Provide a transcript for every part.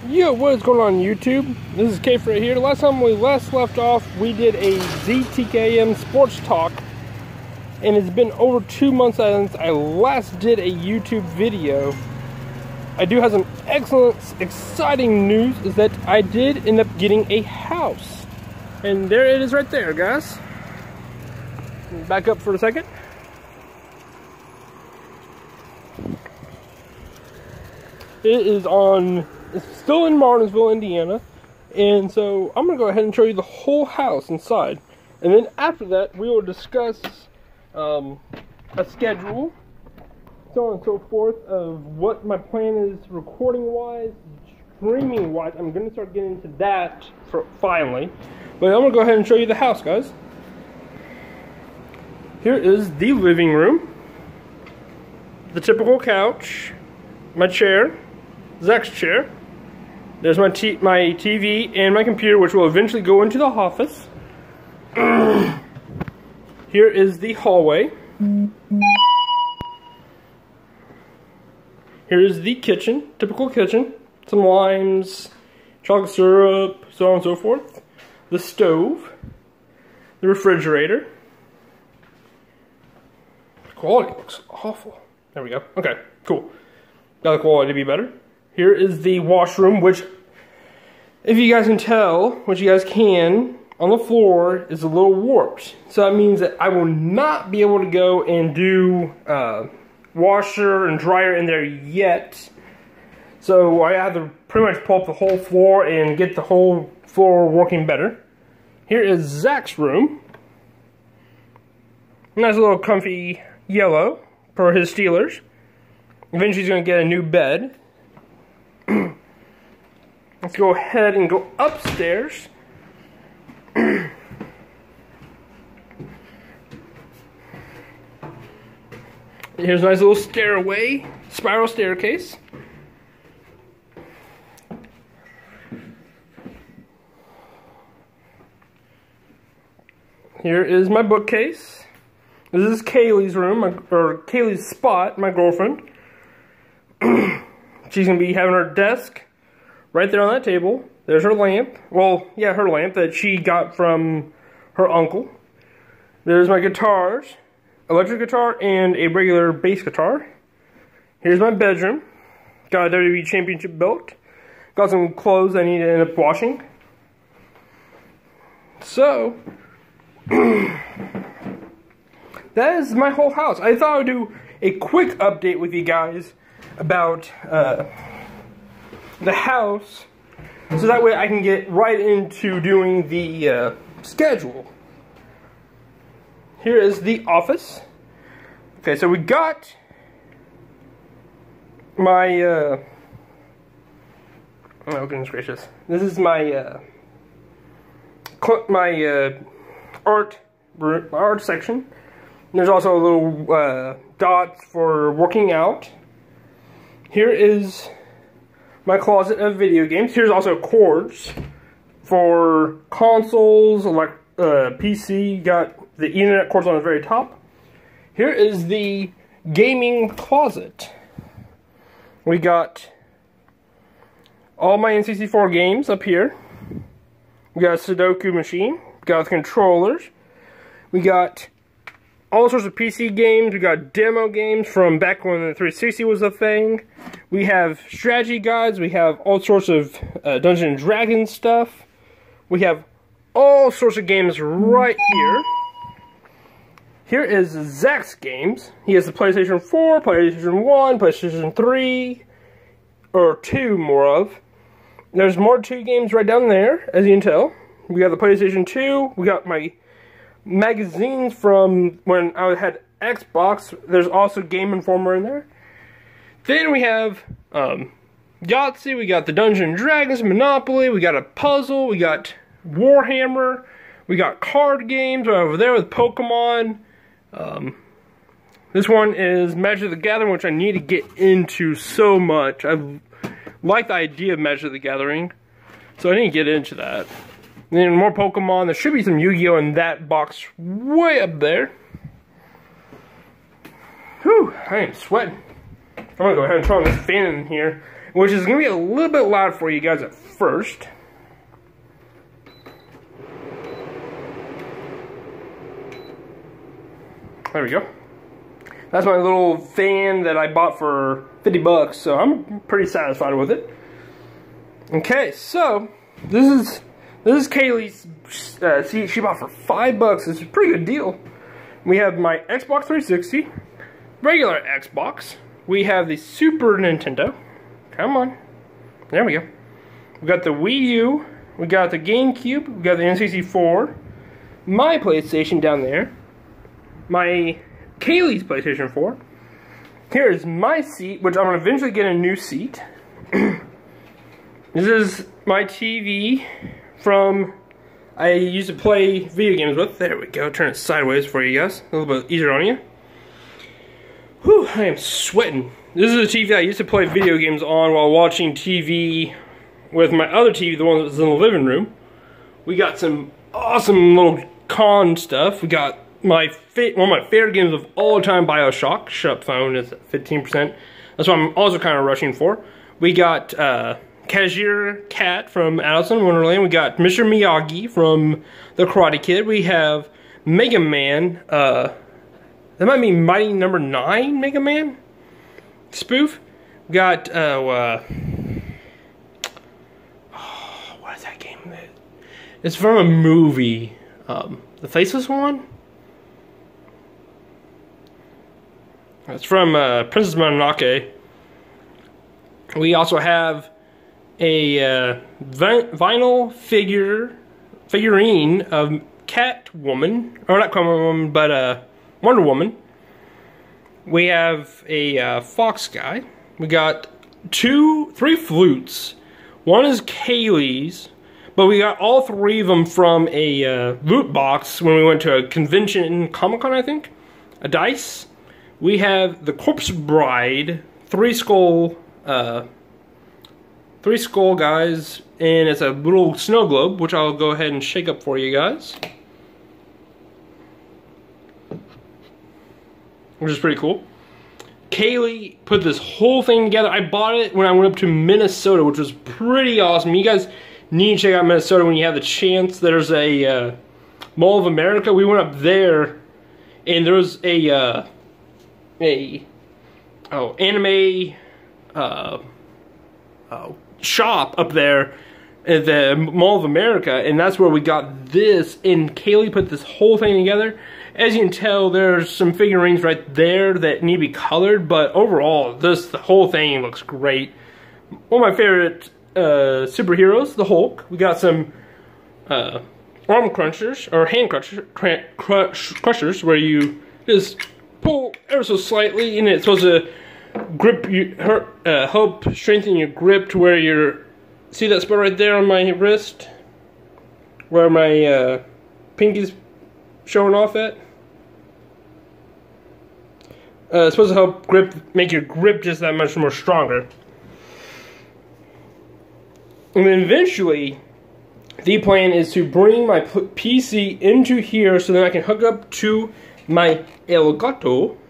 Yo, what is going on YouTube? This is Kayf right here. Last time we left off, we did a ZTKM sports talk, and it's been over 2 months since I last did a YouTube video. I do have some excellent, exciting news, is that I did end up getting a house. And there it is right there, guys. Back up for a second. It's still in Martinsville, Indiana, and so I'm going to go ahead and show you the whole house inside. And then after that, we will discuss a schedule, so on and so forth, of what my plan is recording-wise, streaming-wise. I'm going to start getting into that finally. But I'm going to go ahead and show you the house, guys. Here is the living room, the typical couch, my chair, Zach's chair. There's my TV and my computer, which will eventually go into the office. Here is the hallway. Here is the kitchen, typical kitchen. Some limes, chocolate syrup, so on and so forth. The stove, the refrigerator. The quality looks awful. There we go. Okay, cool. Got the quality to be better. Here is the washroom, which, if you guys can tell, which you guys can, on the floor is a little warped. So that means that I will not be able to go and do washer and dryer in there yet. So I have to pretty much pull up the whole floor and get the whole floor working better. Here is Zach's room. Nice little comfy yellow for his Steelers. Eventually he's going to get a new bed. Let's go ahead and go upstairs. Here's a nice little stairway, spiral staircase. Here is my bookcase. This is Kaylee's room, or Kaylee's spot, my girlfriend. She's going to be having her desk right there on that table. There's her lamp. Well, yeah, her lamp that she got from her uncle. There's my guitars, electric guitar and a regular bass guitar. Here's my bedroom. Got a WWE Championship belt. Got some clothes I need to end up washing. So, that is my whole house. I thought I would do a quick update with you guys about the house, so that way I can get right into doing the schedule. Here is the office. Okay, so we got my oh goodness gracious, this is my art section. There's also a little dots for working out. Here is my closet of video games. Here's also cords for consoles, like PC. Got the Ethernet cords on the very top. Here is the gaming closet. We got all my N64 games up here. We got a Sudoku machine. We got the controllers. We got all sorts of PC games. We got demo games from back when the 360 was a thing. We have strategy guides. We have all sorts of Dungeons & Dragons stuff. We have all sorts of games right here. Here is Zach's games. He has the PlayStation 4, PlayStation 1, PlayStation 3, or 2 more of. There's more 2 games right down there, as you can tell. We got the PlayStation 2. We got my magazines from when I had Xbox. There's also Game Informer in there. Then we have Yahtzee, we got the Dungeons & Dragons, Monopoly, we got a puzzle, we got Warhammer, we got card games right over there with Pokemon. This one is Magic the Gathering, which I need to get into so much. I like the idea of Magic the Gathering, so I need to get into that. And then more Pokemon. There should be some Yu-Gi-Oh! In that box way up there. Whew, I am sweating. I'm gonna go ahead and turn on this fan in here. which is going to be a little bit loud for you guys at first. There we go. That's my little fan that I bought for 50 bucks, so I'm pretty satisfied with it. Okay, so this is Kaylee's seat she bought for 5 bucks. It's a pretty good deal. We have my Xbox 360, regular Xbox. We have the Super Nintendo. Come on. There we go. We got the Wii U. We got the GameCube. We got the N64. My PlayStation down there. My Kaylee's PlayStation 4. Here is my seat, which I'm going to eventually get a new seat. This is my TV from I used to play video games with. There we go. Turn it sideways for you guys. A little bit easier on you. Whew, I am sweating. This is a TV I used to play video games on while watching TV with my other TV, the one that was in the living room. We got some awesome little con stuff. We got one of my favorite games of all time, BioShock. Shut up, phone. It's at 15%. That's what I'm also kind of rushing for. We got Cashier Cat from Alice in Wonderland. We got Mr. Miyagi from The Karate Kid. We have Mega Man. That might be Mighty Number 9 Mega Man spoof. We got what is that game? It's from a movie. The Faceless One. It's from Princess Mononoke. We also have a vinyl figurine of Catwoman, or not Catwoman, but Wonder Woman. We have a fox guy. We got 3 flutes. One is Kaylee's, but we got all 3 of them from a loot box when we went to a convention, Comic-Con, I think. A dice. We have the Corpse Bride, 3 skull guys, and it's a little snow globe, which I'll go ahead and shake up for you guys. Which is pretty cool. Kaylee put this whole thing together. I bought it when I went up to Minnesota, which was pretty awesome. You guys need to check out Minnesota when you have the chance. There's a Mall of America. We went up there, and there was a anime shop up there at the Mall of America, and that's where we got this. And Kaylee put this whole thing together. As you can tell, there's some figurines right there that need to be colored, but overall, the whole thing looks great. One of my favorite superheroes, the Hulk. We got some arm crunchers, or hand crushers, where you just pull ever so slightly, and it's supposed to grip you, help strengthen your grip to where you're. See that spot right there on my wrist, where my pinky's showing off at? It's supposed to help make your grip just that much more stronger. And then eventually, the plan is to bring my PC into here so that I can hook up to my Elgato /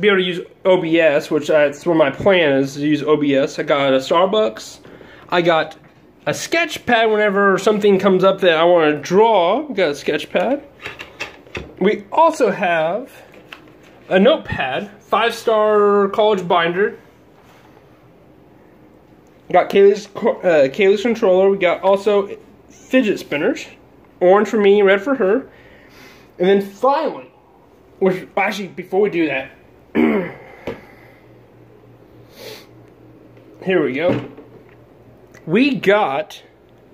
be able to use OBS, which that's what my plan is, to use OBS. I got a Starbucks. I got a sketch pad whenever something comes up that I want to draw. We got a sketch pad. We also have a notepad, 5-star college binder. We got Kaylee's controller. We got also fidget spinners. Orange for me, red for her. And then finally, which actually before we do that, here we go. We got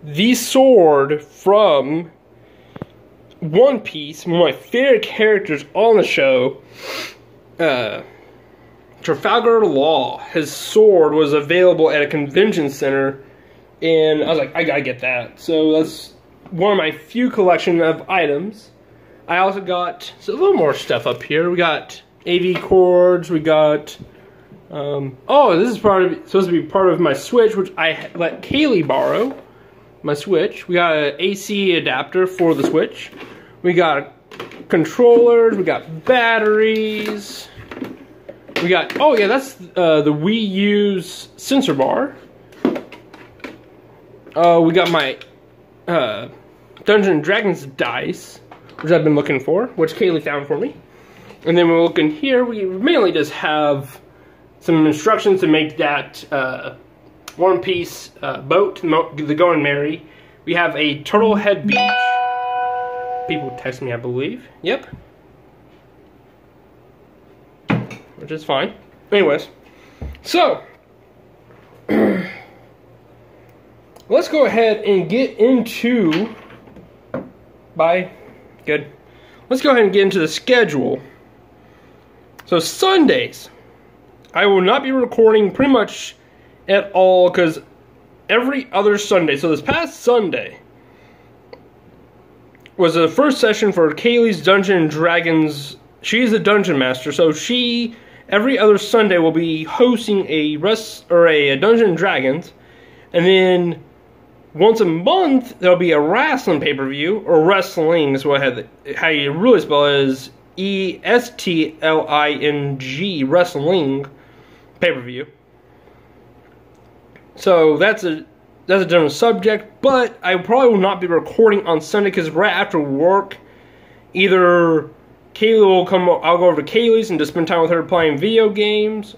the sword from One Piece, one of my favorite characters on the show. Trafalgar Law. His sword was available at a convention center, and I was like, I gotta get that. So that's one of my few collection of items. I also got a little more stuff up here. We got AV cords. We got oh, this is supposed to be part of my Switch, which I let Kaylee borrow. My Switch. We got an AC adapter for the Switch. We got controllers. We got batteries. We got, oh yeah, that's the Wii U's sensor bar. We got my Dungeons & Dragons dice, which I've been looking for, which Kaylee found for me. And then we're looking here, we mainly just have some instructions to make that one-piece boat, the Going Merry. We have a Turtle Head Beach. People text me, I believe. Yep. Which is fine. Anyways, so let's go ahead and get into Let's go ahead and get into the schedule. So Sundays, I will not be recording pretty much at all because every other Sunday. So this past Sunday was the first session for Kaylee's Dungeons & Dragons. She's a dungeon master, so she every other Sunday will be hosting a Dungeons & Dragons, and then once a month there'll be a wrestling pay-per-view, or wrestling is how you really spell it, is ESTLING, wrestling pay-per-view. So that's a general subject, but I probably will not be recording on Sunday because right after work, either I'll go over to Kaylee's and just spend time with her playing video games.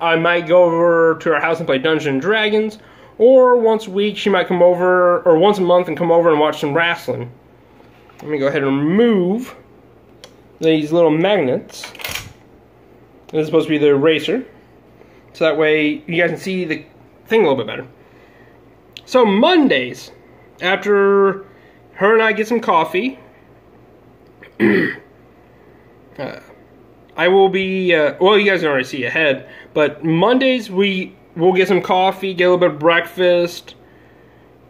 I might go over to her house and play Dungeons & Dragons, or once a week she might come over, or once a month and come over and watch some wrestling. Let me go ahead and remove these little magnets. This is supposed to be the eraser, so that way you guys can see the thing a little bit better. So Mondays, after her and I get some coffee, I will be, well, you guys can already see ahead, but Mondays we'll get some coffee, get a little bit of breakfast,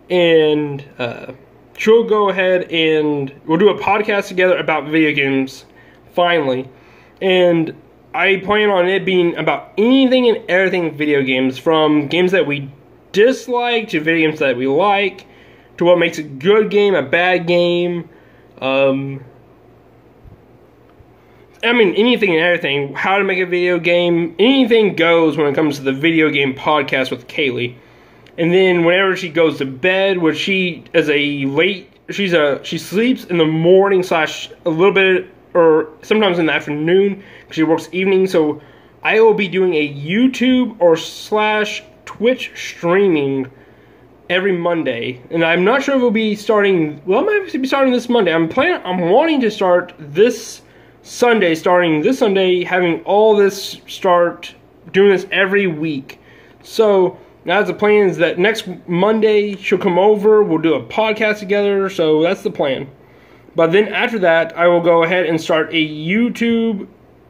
and she'll go ahead and we'll do a podcast together about video games, finally. And I plan on it being about anything and everything video games, from games that we dislike to video games that we like, to what makes a good game, a bad game, I mean, anything and everything, how to make a video game, anything goes when it comes to the video game podcast with Kaylee. And then whenever she goes to bed, which she sleeps in the morning / a little bit, or sometimes in the afternoon, because she works evenings, so I will be doing a YouTube or / Twitch streaming every Monday. And I'm not sure if it'll be starting, well, it might be starting this Monday. I'm wanting to start this Sunday, starting this Sunday, having all this start, doing this every week. So now the plan is that next Monday she'll come over, we'll do a podcast together, so that's the plan. But then after that, I will go ahead and start a YouTube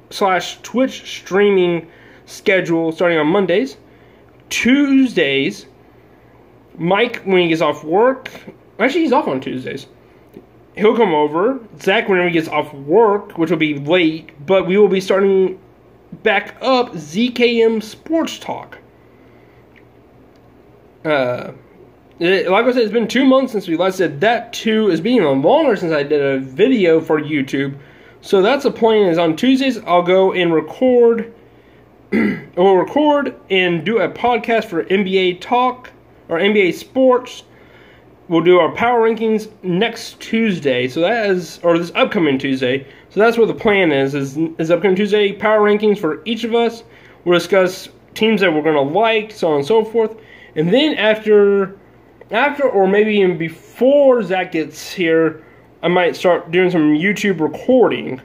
/ Twitch streaming schedule starting on Mondays. Tuesdays, Mike, when he gets off work, actually he's off on Tuesdays, he'll come over. Zach, whenever he gets off work, which will be late, but we will be starting back up ZKM Sports Talk. Like I said, it's been 2 months since we last did that too. It's been even longer since I did a video for YouTube. So that's the plan, is on Tuesdays I'll go and record, we'll record and do a podcast for NBA Talk, or NBA Sports. We'll do our power rankings next Tuesday, so that is, or this upcoming Tuesday. So that's what the plan is upcoming Tuesday, power rankings for each of us. We'll discuss teams that we're going to like, so on and so forth. And then after, or maybe even before Zach gets here, I might start doing some YouTube recording.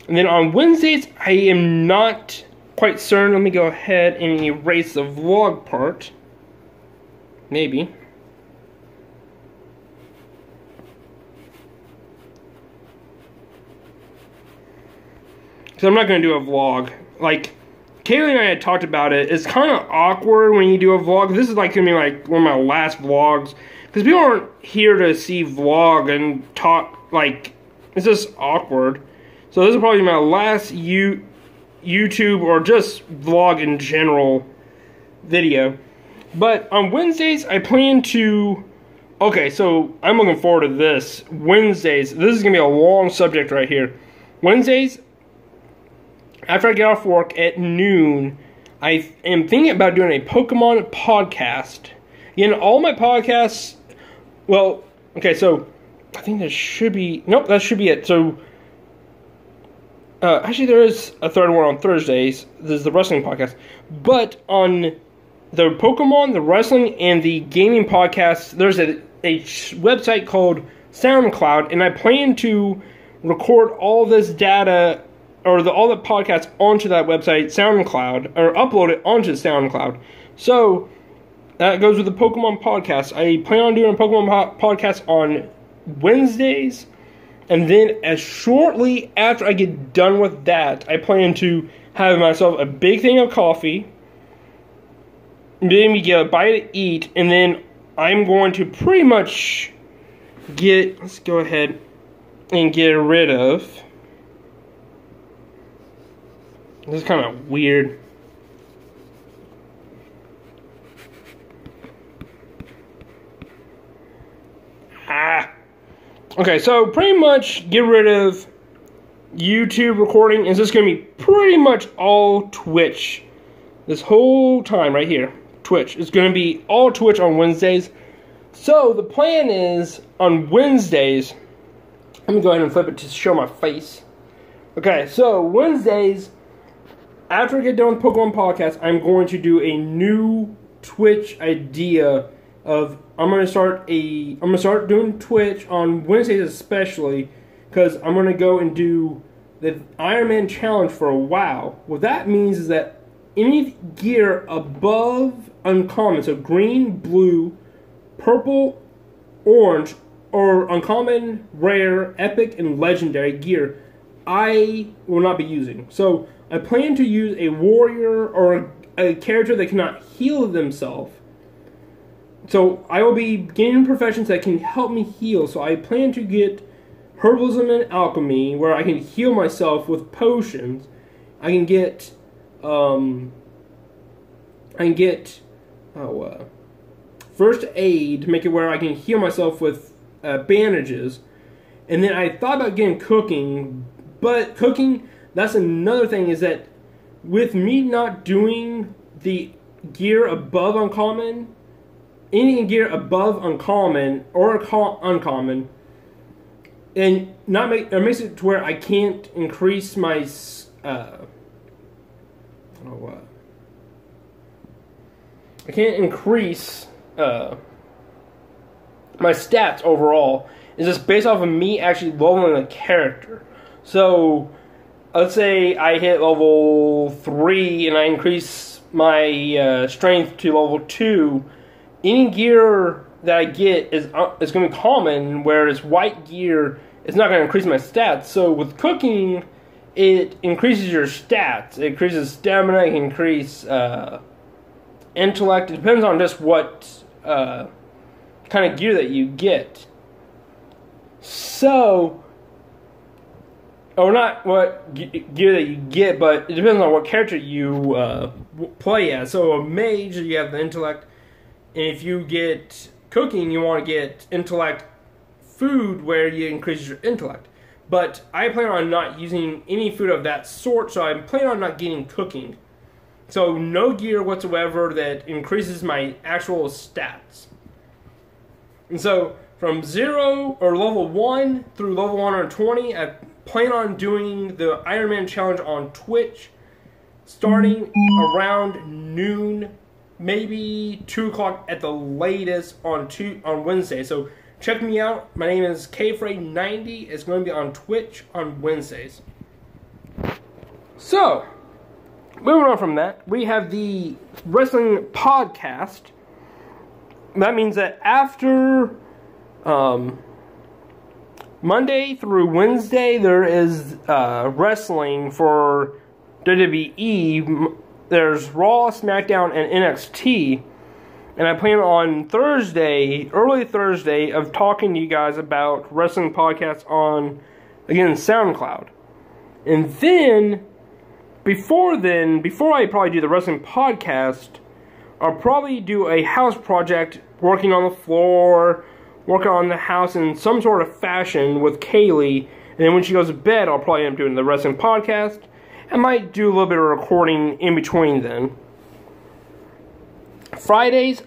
And then on Wednesdays, I am not quite certain. Let me go ahead and erase the vlog part. Maybe. Because I'm not going to do a vlog. Like, Kaylee and I had talked about it. It's kind of awkward when you do a vlog. This is like going to be like one of my last vlogs. Because people aren't here to see vlog and talk. Like, it's just awkward. So this is probably my last YouTube or just vlog in general video. But on Wednesdays, I plan to... Okay, so I'm looking forward to this. Wednesdays, this is going to be a long subject right here. Wednesdays, after I get off work at noon, I am thinking about doing a Pokemon podcast. In all my podcasts, well, okay, so I think there should be, nope, that should be it. So, actually there is a third one on Thursdays. This is the wrestling podcast. But on the Pokemon, the wrestling, and the gaming podcasts, there's a website called SoundCloud, and I plan to record all this data, or all the podcasts onto that website, SoundCloud, or upload it onto SoundCloud. So, that goes with the Pokemon podcast. I plan on doing a Pokemon podcast on Wednesdays, and then as shortly after I get done with that, I plan to have myself a big thing of coffee, maybe get a bite to eat, and then I'm going to pretty much let's go ahead and get rid of, this is kind of weird. Okay, so pretty much get rid of YouTube recording. It's just going to be pretty much all Twitch. This whole time right here, Twitch. It's going to be all Twitch on Wednesdays. So the plan is, on Wednesdays, let me go ahead and flip it to show my face. Okay, so Wednesdays, after I get done with Pokemon Podcast, I'm going to do a new Twitch idea of, I'm gonna start doing Twitch on Wednesdays especially, because I'm gonna go and do the Iron Man challenge for a while. What that means is that any gear above uncommon, so green, blue, purple, orange, or uncommon, rare, epic, and legendary gear, I will not be using. So I plan to use a warrior or a character that cannot heal themselves. So I will be gaining professions that can help me heal. So I plan to get herbalism and alchemy, where I can heal myself with potions. I can get first aid to make it where I can heal myself with bandages. And then I thought about getting cooking, but cooking, that's another thing, is that with me not doing the gear above uncommon, any gear above uncommon or uncommon, and it makes it to where I can't increase my I can't increase my stats overall. It's just based off of me actually leveling the character. So let's say I hit level 3 and I increase my strength to level 2. Any gear that I get is going to be common, whereas white gear is not going to increase my stats. So with cooking, it increases your stats. It increases stamina, it can increase intellect. It depends on just what kind of gear that you get. So, or not what gear that you get, but it depends on what character you play as. So a mage, you have the intellect. And if you get cooking, you want to get intellect food where you increase your intellect. But I plan on not using any food of that sort, so I'm planning on not getting cooking. So no gear whatsoever that increases my actual stats. And so from 0 or level 1 through level 120, I plan on doing the Iron Man challenge on Twitch starting around noon, maybe 2 o'clock at the latest on Wednesday. So check me out. My name is KFrey90. It's going to be on Twitch on Wednesdays. So, moving on from that, we have the wrestling podcast. That means that after Monday through Wednesday, there is wrestling for WWE. There's Raw, SmackDown, and NXT. And I plan on Thursday, early Thursday, of talking to you guys about wrestling podcasts on, again, SoundCloud. And then, before I probably do the wrestling podcast, I'll probably do a house project, working on the floor, working on the house in some sort of fashion with Kaylee. And then when she goes to bed, I'll probably end up doing the wrestling podcast. I might do a little bit of recording in between then. Fridays,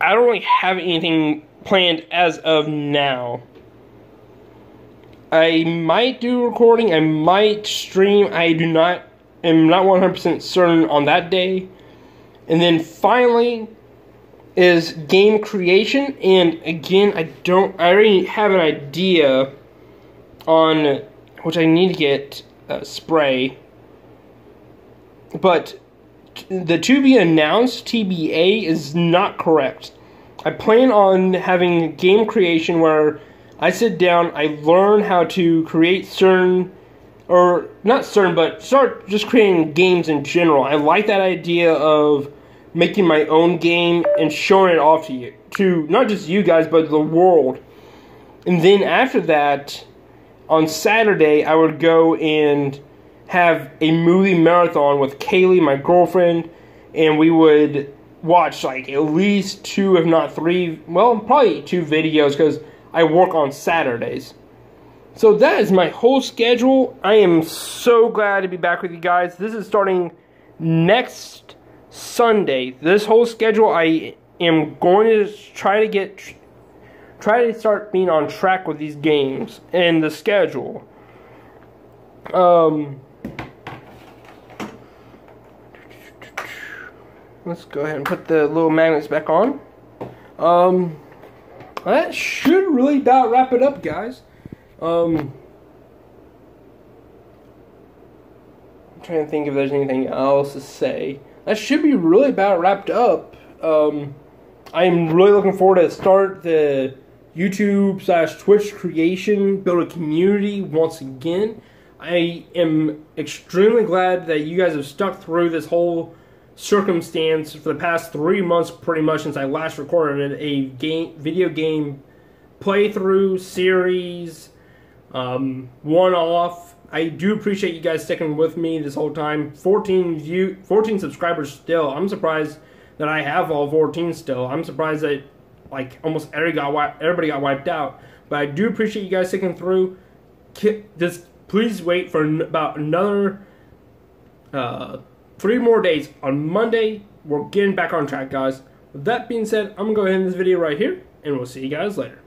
I don't really have anything planned as of now. I might do recording, I might stream, am not 100% certain on that day. And then finally is game creation, and again, I already have an idea on which I need to get spray, but the to be announced TBA is not correct. I plan on having game creation where I sit down, I learn how to create certain, or not certain, but start just creating games in general. I like that idea of making my own game and showing it off to you, to not just you guys, but the world. And then after that, on Saturday, I would go and have a movie marathon with Kaylee, my girlfriend, and we would watch like at least 2, if not 3, well, probably 2 videos, because I work on Saturdays. So that is my whole schedule. I am so glad to be back with you guys. This is starting next Sunday. This whole schedule, I am going to try to start being on track with these games and the schedule. Let's go ahead and put the little magnets back on. That should really about wrap it up, guys. I'm trying to think if there's anything else to say. That should be really about wrapped up. I'm really looking forward to start the YouTube/Twitch creation, build a community once again. I am extremely glad that you guys have stuck through this whole circumstance for the past 3 months, pretty much since I last recorded a video game playthrough series, one-off. I do appreciate you guys sticking with me this whole time. 14 subscribers still. I'm surprised that I have all 14 still. I'm surprised that like almost everybody got wiped out. But I do appreciate you guys sticking through. Just please wait for about another 3 more days. On Monday, we're getting back on track, guys. With that being said, I'm going to go ahead and end this video right here, and we'll see you guys later.